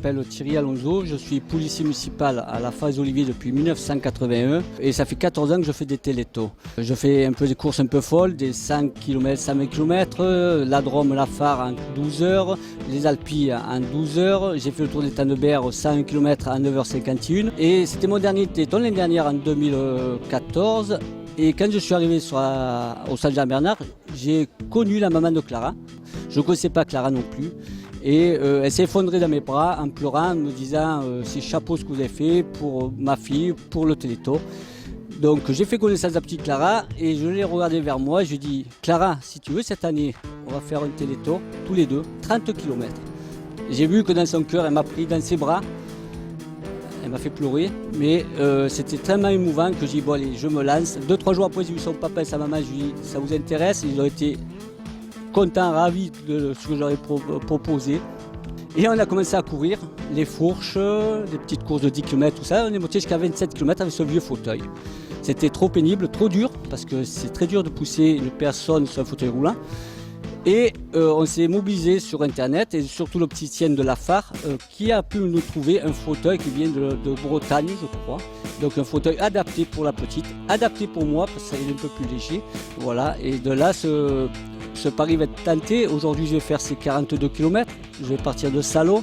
m'appelle Thierry Alonso, je suis policier municipal à la Falaise Olivier depuis 1981 et ça fait 14 ans que je fais des télétos. Je fais un peu des courses un peu folles, des 5 km, 100 km, la Drôme, la Phare en 12 heures, les Alpilles en 12 heures. J'ai fait le Tour des Tannebert 101 km en 9h51 et c'était mon dernier téléthon l'année dernière en 2014. Et quand je suis arrivé au Stade Jean-Bernard, j'ai connu la maman de Clara. Je ne connaissais pas Clara non plus. Et elle s'est effondrée dans mes bras en pleurant, en me disant c'est chapeau ce que vous avez fait pour ma fille, pour le téléthon. Donc j'ai fait connaissance à la petite Clara et je l'ai regardée vers moi et je lui ai dit Clara, si tu veux cette année, on va faire un téléthon, tous les deux, 30 km. J'ai vu que dans son cœur, elle m'a pris dans ses bras. Elle m'a fait pleurer, mais c'était tellement émouvant que j'ai dit bon allez, je me lance. 2-3 jours après, j'ai vu son papa et sa maman, je lui ai dit ça vous intéresse? Ils ont été contents, ravis de ce que j'aurais proposé. Et on a commencé à courir, les fourches, les petites courses de 10 km, tout ça. On est monté jusqu'à 27 km avec ce vieux fauteuil. C'était trop pénible, trop dur, parce que c'est très dur de pousser une personne sur un fauteuil roulant. Et on s'est mobilisé sur internet et surtout l'opticienne de la Phare qui a pu nous trouver un fauteuil qui vient de Bretagne, je crois. Donc un fauteuil adapté pour la petite, adapté pour moi parce qu'il est un peu plus léger. Voilà, et de là ce pari va être tenté. Aujourd'hui je vais faire ces 42 km, je vais partir de Salon,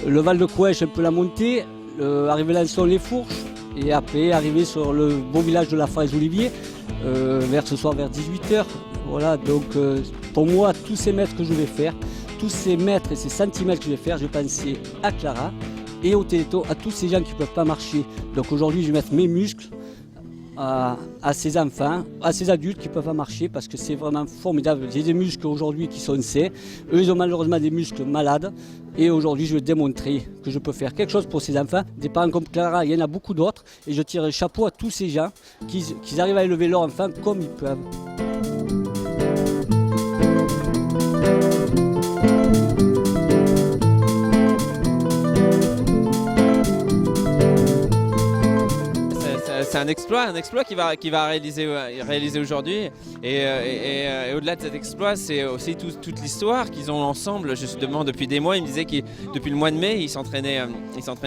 le Val de Couëche un peu la montée, arriver Lançon les Fourches et après arriver sur le beau village de la Falaise Olivier vers ce soir vers 18h. Voilà, donc pour moi, tous ces mètres que je vais faire, tous ces mètres et ces centimètres que je vais faire, je vais penser à Clara et au téléthon, à tous ces gens qui ne peuvent pas marcher. Donc aujourd'hui, je vais mettre mes muscles à ces enfants, à ces adultes qui ne peuvent pas marcher parce que c'est vraiment formidable. J'ai des muscles aujourd'hui qui sont sains, eux ils ont malheureusement des muscles malades et aujourd'hui je vais démontrer que je peux faire quelque chose pour ces enfants. Des parents comme Clara, il y en a beaucoup d'autres et je tire le chapeau à tous ces gens qui arrivent à élever leur enfant comme ils peuvent. C'est un exploit qu'il va réaliser aujourd'hui. Et au-delà de cet exploit, c'est aussi toute l'histoire qu'ils ont ensemble, justement, depuis des mois. Il me disait que depuis le mois de mai, ils s'entraînaient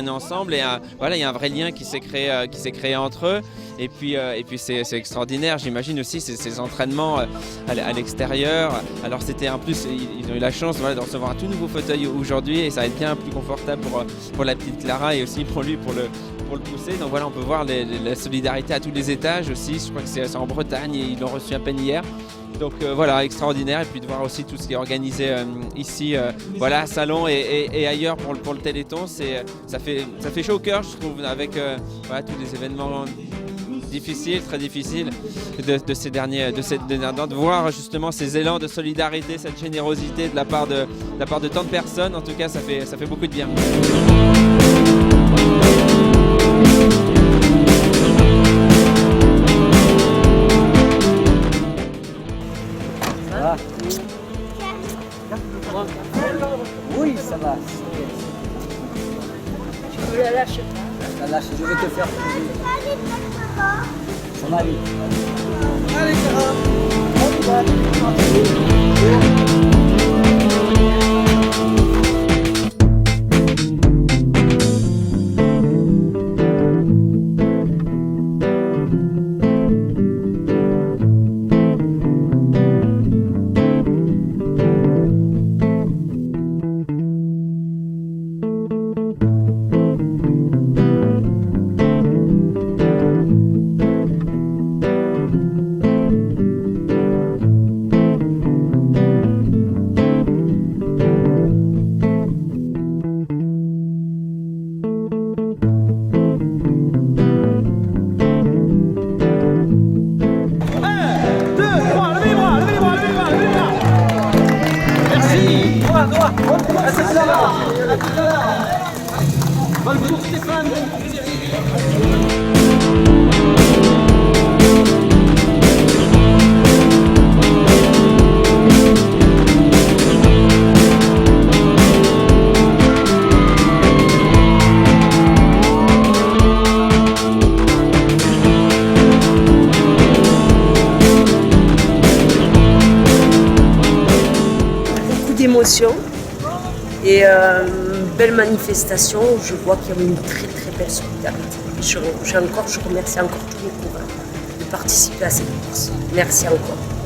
ensemble. Et voilà, il y a un vrai lien qui s'est créé entre eux. Et puis c'est extraordinaire, j'imagine aussi ces entraînements à l'extérieur. Alors c'était en plus, ils ont eu la chance de recevoir un tout nouveau fauteuil aujourd'hui et ça va être bien plus confortable pour la petite Clara et aussi pour lui pour le pousser. Donc voilà, on peut voir la solidarité à tous les étages aussi. Je crois que c'est en Bretagne et ils l'ont reçu à peine hier. Donc voilà, extraordinaire. Et puis de voir aussi tout ce qui est organisé ici, voilà, à Salon et ailleurs pour le Téléthon. Ça fait chaud au cœur, je trouve, avec voilà, tous les événements difficiles, très difficiles de ces derniers temps, de voir justement ces élans de solidarité, cette générosité de la part de tant de personnes. En tout cas, ça fait beaucoup de bien. Oui, ça va. Tu la lâches pas. La lâche, je vais te faire son mari. Allez, Clara, on y va. Bonjour Stéphane. Beaucoup d'émotions et belle manifestation. Je vois qu'il y a une très très belle solidarité. Je remercie encore tous mes coureurs de participer à cette course. Merci encore.